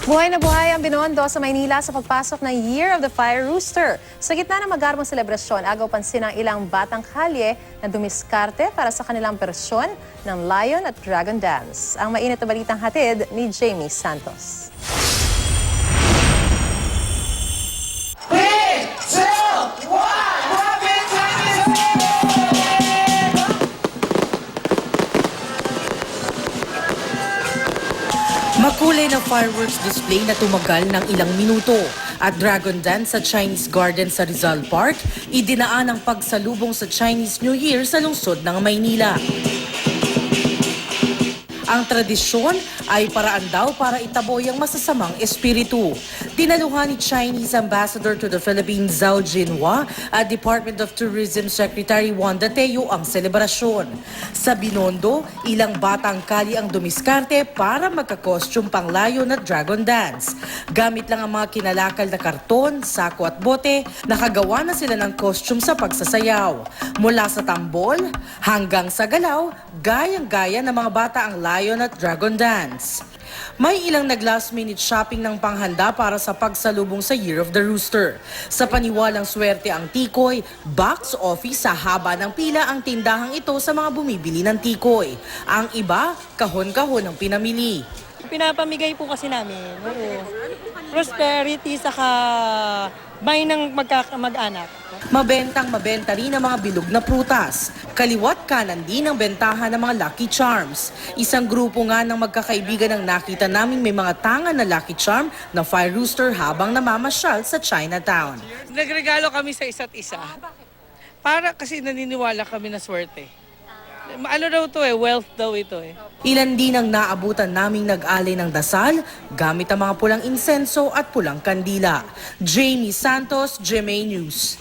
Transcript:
Buhay na buhay ang Binondo sa Maynila sa pagpasok ng Year of the Fire Rooster. Sa gitna ng magarmong selebrasyon, agaw pansin ang ilang batang kalye na dumiskarte para sa kanilang persyon ng Lion at Dragon Dance. Ang mainit na balitang hatid ni Jamie Santos. Makulay na fireworks display na tumagal ng ilang minuto at Dragon Dance sa Chinese Garden sa Rizal Park, idinaan ang pagsalubong sa Chinese New Year sa lungsod ng Maynila. Ang tradisyon ay paraan daw para itaboy ang masasamang espiritu. Dinaluhan ni Chinese Ambassador to the Philippines Zhao Jinhua at Department of Tourism Secretary Wanda Teo ang selebrasyon. Sa Binondo, ilang batang kali ang dumiskarte para magka-costume pang Lion at Dragon Dance. Gamit lang ang mga kinalakal na karton, sako at bote, nakagawa na sila ng costume sa pagsasayaw. Mula sa tambol hanggang sa galaw, gayang-gaya ng mga bata ang Lion at Dragon Dance. May ilang nag-last minute shopping ng panghanda para sa pagsalubong sa Year of the Rooster. Sa paniwalang swerte ang tikoy, box office sa haba ng pila ang tindahang ito sa mga bumibili ng tikoy. Ang iba, kahon-kahon ang pinamili. Pinapamigay po kasi namin. Oo. Prosperity saka may ng mag-anak. Mabentang-mabenta rin ang mga bilog na prutas. Kaliwat kanan din ang bentahan ng mga Lucky Charms. Isang grupo nga ng magkakaibigan ang nakita namin may mga tangan na Lucky Charm na Fire Rooster habang namamasyal sa Chinatown. Nagregalo kami sa isa't isa. Para kasi naniniwala kami na swerte. Ano daw to wealth daw ito Ilan din ang naabutan naming nag-alay ng dasal gamit ang mga pulang insenso at pulang kandila. Jamie Santos, GMA News.